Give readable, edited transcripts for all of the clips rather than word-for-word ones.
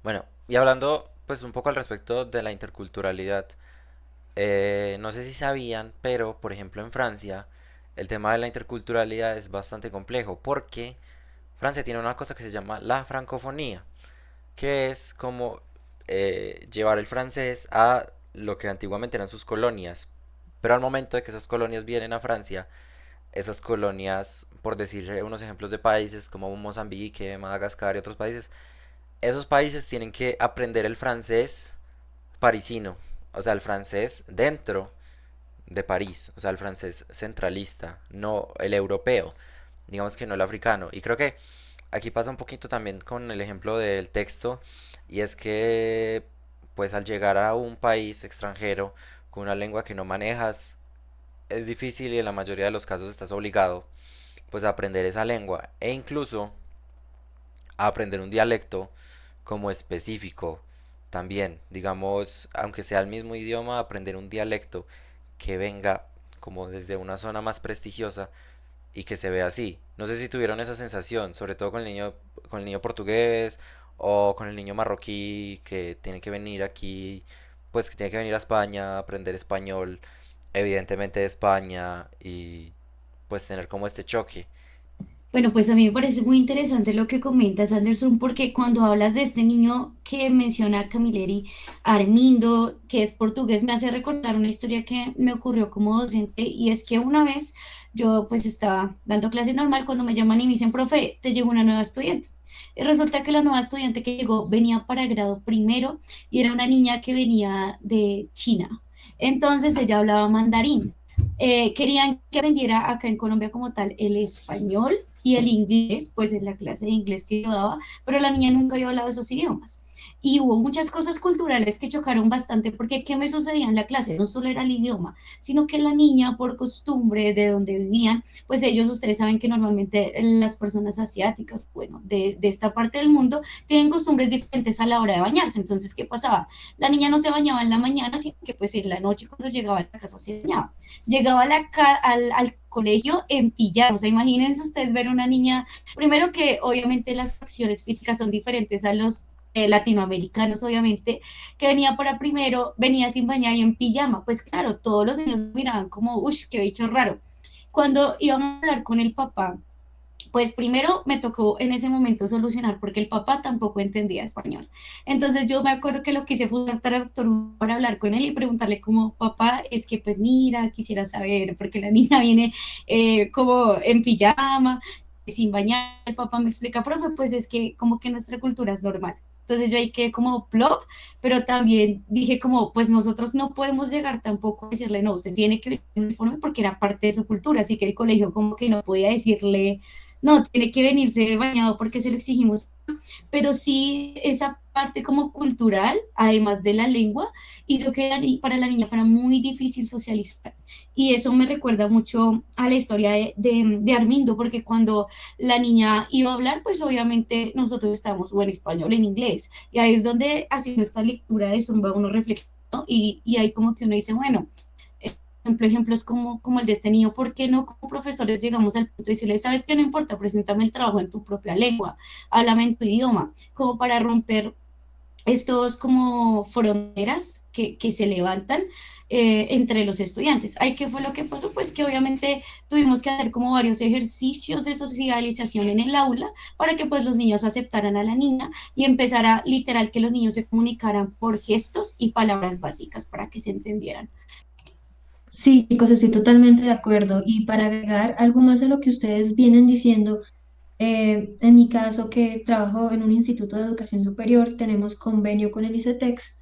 Bueno, y hablando pues un poco al respecto de la interculturalidad, no sé si sabían, pero por ejemplo en Francia el tema de la interculturalidad es bastante complejo porque Francia tiene una cosa que se llama la francofonía, que es como llevar el francés a lo que antiguamente eran sus colonias. Pero al momento de que esas colonias vienen a Francia, esas colonias, por decir unos ejemplos de países como Mozambique, Madagascar y otros países, esos países tienen que aprender el francés parisino, o sea, el francés dentro de París, o sea, el francés centralista, no el europeo, digamos que no el africano. Y creo que aquí pasa un poquito también con el ejemplo del texto, y es que pues al llegar a un país extranjero con una lengua que no manejas, es difícil y en la mayoría de los casos estás obligado pues a aprender esa lengua e incluso a aprender un dialecto como específico también, digamos, aunque sea el mismo idioma, aprender un dialecto que venga como desde una zona más prestigiosa y que se vea así. No sé si tuvieron esa sensación, sobre todo con el niño portugués o con el niño marroquí que tiene que venir aquí, pues que tiene que venir a España, aprender español, evidentemente de España y pues tener como este choque. Bueno, pues a mí me parece muy interesante lo que comentas, Anderson, porque cuando hablas de este niño que menciona Camilleri, Armindo, que es portugués, me hace recordar una historia que me ocurrió como docente, y es que una vez yo pues estaba dando clase normal cuando me llaman y me dicen, profe, te llegó una nueva estudiante. Y resulta que la nueva estudiante que llegó venía para grado primero y era una niña que venía de China. Entonces ella hablaba mandarín. Querían que aprendiera acá en Colombia como tal el español y el inglés, pues en la clase de inglés que yo daba, pero la niña nunca había hablado esos idiomas. Y hubo muchas cosas culturales que chocaron bastante porque ¿qué me sucedía en la clase? No solo era el idioma, sino que la niña por costumbre de donde vivían, pues ellos, ustedes saben que normalmente las personas asiáticas, bueno, de esta parte del mundo, tienen costumbres diferentes a la hora de bañarse. Entonces, ¿qué pasaba? La niña no se bañaba en la mañana, sino que pues en la noche cuando llegaba a la casa se bañaba. Llegaba al colegio en pijama. O sea, imagínense ustedes ver una niña, primero que obviamente las facciones físicas son diferentes a los latinoamericanos, obviamente, que venía para primero, venía sin bañar y en pijama. Pues claro, todos los niños miraban como, uy, qué bicho raro. Cuando íbamos a hablar con el papá, pues primero me tocó en ese momento solucionar porque el papá tampoco entendía español. Entonces yo me acuerdo que lo que hice fue usar traductor para hablar con él y preguntarle como, papá, es que pues mira, quisiera saber, porque la niña viene como en pijama, sin bañar. El papá me explica, profe, pues es que como que nuestra cultura es normal. Entonces yo ahí quedé como plop, pero también dije como, pues nosotros no podemos llegar tampoco a decirle, no, usted tiene que venir en uniforme porque era parte de su cultura, así que el colegio como que no podía decirle no, tiene que venirse bañado porque se lo exigimos, pero sí esa parte como cultural, además de la lengua, hizo que para la niña fuera muy difícil socializar. Y eso me recuerda mucho a la historia de Armindo, porque cuando la niña iba a hablar, pues obviamente nosotros estamos o en español o en inglés. Y ahí es donde haciendo esta lectura de Zumba uno reflexiona, ¿no? Y ahí como que uno dice, bueno, ejemplos como el de este niño, ¿por qué no como profesores llegamos al punto de decirle, sabes que no importa, preséntame el trabajo en tu propia lengua, háblame en tu idioma, como para romper estos como fronteras que se levantan entre los estudiantes. ¿Ay, qué fue lo que pasó? Pues que obviamente tuvimos que hacer como varios ejercicios de socialización en el aula para que pues los niños aceptaran a la niña y empezara literal que los niños se comunicaran por gestos y palabras básicas para que se entendieran. Sí, chicos, estoy totalmente de acuerdo. Y para agregar algo más a lo que ustedes vienen diciendo, en mi caso que trabajo en un instituto de educación superior, tenemos convenio con el ICETEX.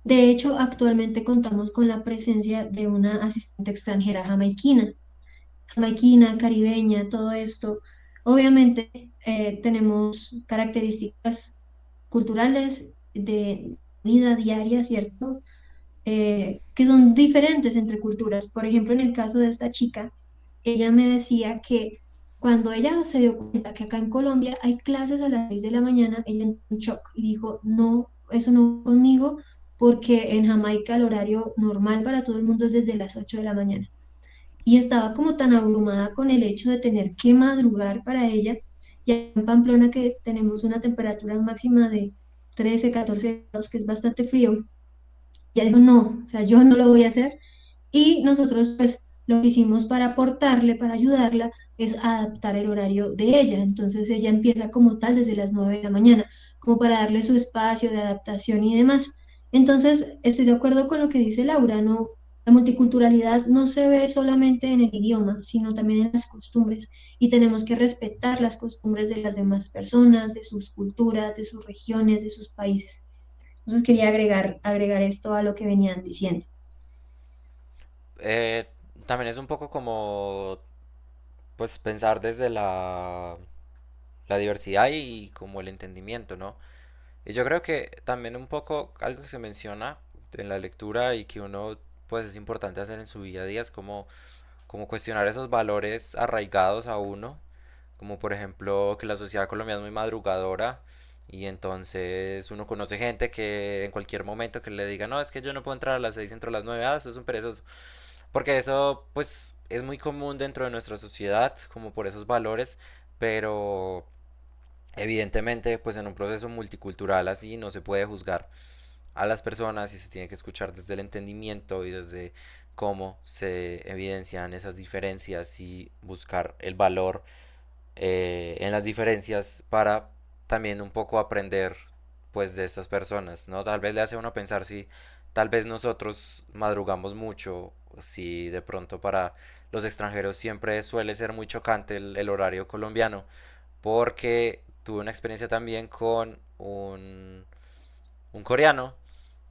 De hecho, actualmente contamos con la presencia de una asistente extranjera jamaiquina, caribeña, todo esto. Obviamente, tenemos características culturales de vida diaria, ¿cierto? Que son diferentes entre culturas. Por ejemplo, en el caso de esta chica, ella me decía que cuando ella se dio cuenta que acá en Colombia hay clases a las 6 de la mañana, ella entró en shock y dijo, no, eso no va conmigo, porque en Jamaica el horario normal para todo el mundo es desde las 8 de la mañana. Y estaba como tan abrumada con el hecho de tener que madrugar para ella, y en Pamplona que tenemos una temperatura máxima de 13, 14 grados, que es bastante frío. Ella dijo, no, o sea, yo no lo voy a hacer. Y nosotros, pues, lo que hicimos para aportarle, para ayudarla, es adaptar el horario de ella. Entonces, ella empieza como tal desde las 9 de la mañana, como para darle su espacio de adaptación y demás. Entonces, estoy de acuerdo con lo que dice Laura, ¿no? La multiculturalidad no se ve solamente en el idioma, sino también en las costumbres. Y tenemos que respetar las costumbres de las demás personas, de sus culturas, de sus regiones, de sus países. Entonces, quería agregar esto a lo que venían diciendo. Eh, También es un poco como, pues, pensar desde la diversidad y como el entendimiento, ¿no? Y yo creo que también un poco algo que se menciona en la lectura y que uno, pues, es importante hacer en su día a día es como cuestionar esos valores arraigados a uno, como por ejemplo que la sociedad colombiana es muy madrugadora y entonces uno conoce gente que en cualquier momento que le diga, no, es que yo no puedo entrar a las 6, entro a las 9, eso es un perezoso. Porque eso pues es muy común dentro de nuestra sociedad, como por esos valores, pero evidentemente pues en un proceso multicultural así no se puede juzgar a las personas y se tiene que escuchar desde el entendimiento y desde cómo se evidencian esas diferencias y buscar el valor en las diferencias para también un poco aprender pues de estas personas, ¿no? Tal vez le hace a uno pensar si tal vez nosotros madrugamos mucho, si de pronto para los extranjeros siempre suele ser muy chocante el horario colombiano, porque tuve una experiencia también con un coreano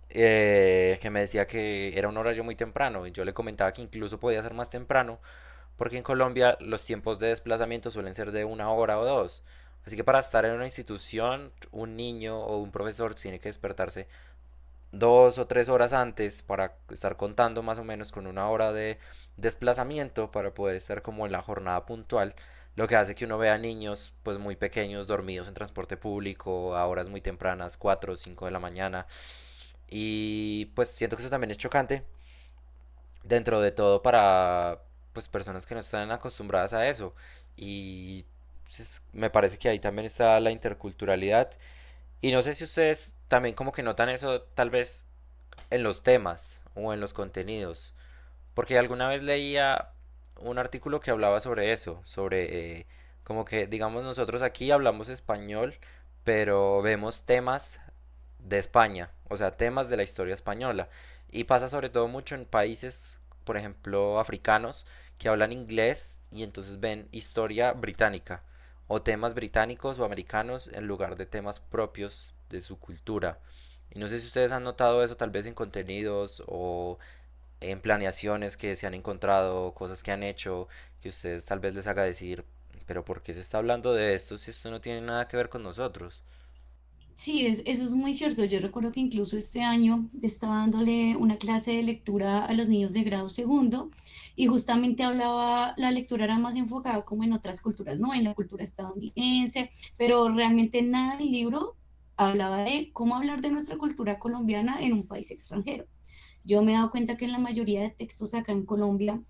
que me decía que era un horario muy temprano y yo le comentaba que incluso podía ser más temprano porque en Colombia los tiempos de desplazamiento suelen ser de 1 hora o dos. Así que para estar en una institución, un niño o un profesor tiene que despertarse 2 o 3 horas antes para estar contando más o menos con 1 hora de desplazamiento para poder estar como en la jornada puntual. Lo que hace que uno vea niños pues muy pequeños dormidos en transporte público a horas muy tempranas, 4 o 5 de la mañana. Y pues siento que eso también es chocante dentro de todo para pues personas que no están acostumbradas a eso. Y pues, me parece que ahí también está la interculturalidad. Y no sé si ustedes también como que notan eso tal vez en los temas o en los contenidos. Porque alguna vez leía un artículo que hablaba sobre eso, sobre como que digamos nosotros aquí hablamos español, pero vemos temas de España, o sea, temas de la historia española. Y pasa sobre todo mucho en países, por ejemplo, africanos, que hablan inglés y entonces ven historia británica o temas británicos o americanos en lugar de temas propios de su cultura. Y no sé si ustedes han notado eso tal vez en contenidos o en planeaciones que se han encontrado, cosas que han hecho, que ustedes tal vez les haga decir, pero ¿por qué se está hablando de esto si esto no tiene nada que ver con nosotros? Sí, eso es muy cierto. Yo recuerdo que incluso este año estaba dándole una clase de lectura a los niños de grado segundo y justamente hablaba, la lectura era más enfocada como en otras culturas, ¿no? En la cultura estadounidense, pero realmente nada del libro hablaba de cómo hablar de nuestra cultura colombiana en un país extranjero. Yo me he dado cuenta que en la mayoría de textos acá en Colombia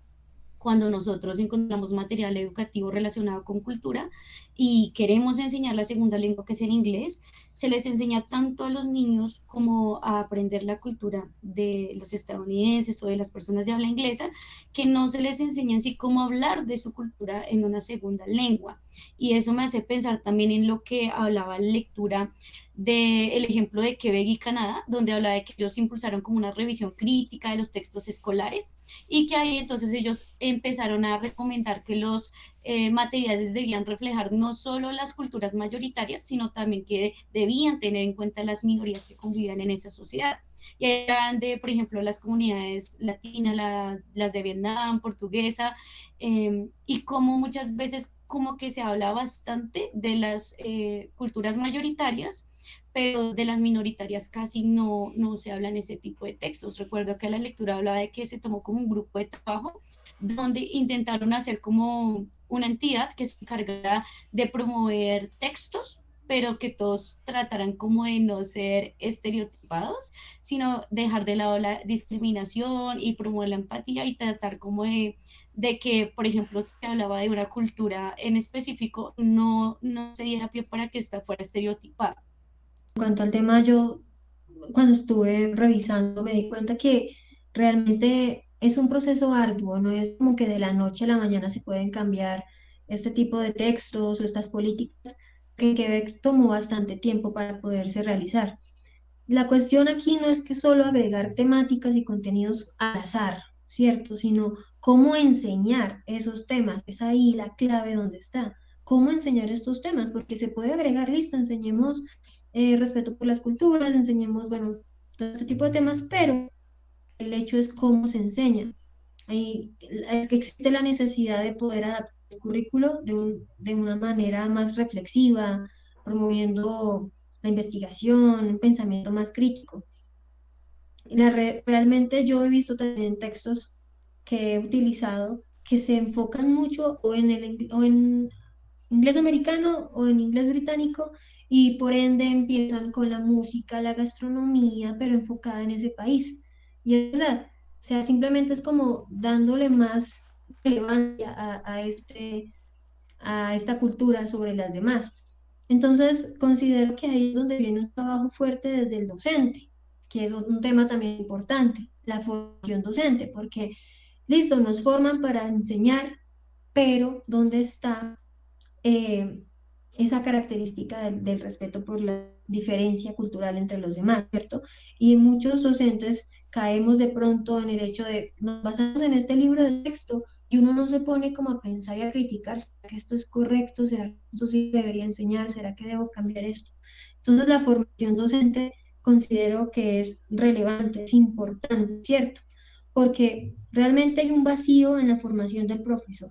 cuando nosotros encontramos material educativo relacionado con cultura y queremos enseñar la segunda lengua que es el inglés, se les enseña tanto a los niños como a aprender la cultura de los estadounidenses o de las personas de habla inglesa, que no se les enseña en sí cómo hablar de su cultura en una segunda lengua. Y eso me hace pensar también en lo que hablaba la lectura del ejemplo de Quebec y Canadá, donde habla de que ellos impulsaron como una revisión crítica de los textos escolares y que ahí entonces ellos empezaron a recomendar que los materiales debían reflejar no solo las culturas mayoritarias, sino también que debían tener en cuenta las minorías que convivían en esa sociedad. Y eran de, por ejemplo, las comunidades latinas, las de Vietnam, portuguesa, y como muchas veces como que se habla bastante de las culturas mayoritarias, pero de las minoritarias casi no se habla en ese tipo de textos. Recuerdo que la lectura hablaba de que se tomó como un grupo de trabajo donde intentaron hacer como una entidad que se encargara de promover textos, pero que todos trataran como de no ser estereotipados, sino dejar de lado la discriminación y promover la empatía y tratar como de que, por ejemplo, si se hablaba de una cultura en específico, no se diera pie para que esta fuera estereotipada. En cuanto al tema, yo cuando estuve revisando me di cuenta que realmente es un proceso arduo, no es como que de la noche a la mañana se pueden cambiar este tipo de textos o estas políticas, que en Quebec tomó bastante tiempo para poderse realizar. La cuestión aquí no es que solo agregar temáticas y contenidos al azar, ¿cierto? Sino cómo enseñar esos temas. Es ahí la clave donde está. ¿Cómo enseñar estos temas? Porque se puede agregar, listo, enseñemos respeto por las culturas, enseñemos, bueno, todo ese tipo de temas, pero el hecho es cómo se enseña. Es que existe la necesidad de poder adaptar el currículo de una manera más reflexiva, promoviendo la investigación, un pensamiento más crítico. Realmente yo he visto también textos que he utilizado que se enfocan mucho o en inglés americano o en inglés británico y por ende empiezan con la música, la gastronomía, pero enfocada en ese país. Y es verdad, o sea, simplemente es como dándole más relevancia a esta cultura sobre las demás. Entonces, considero que ahí es donde viene un trabajo fuerte desde el docente, que es un tema también importante, la formación docente, porque, listo, nos forman para enseñar, pero ¿dónde está eh, esa característica del respeto por la diferencia cultural entre los demás, ¿cierto? Y muchos docentes caemos de pronto en el hecho de, nos basamos en este libro de texto y uno no se pone como a pensar y a criticar, ¿será que esto es correcto? ¿Será que esto sí debería enseñar? ¿Será que debo cambiar esto? Entonces la formación docente considero que es relevante, es importante, ¿cierto? Porque realmente hay un vacío en la formación del profesor.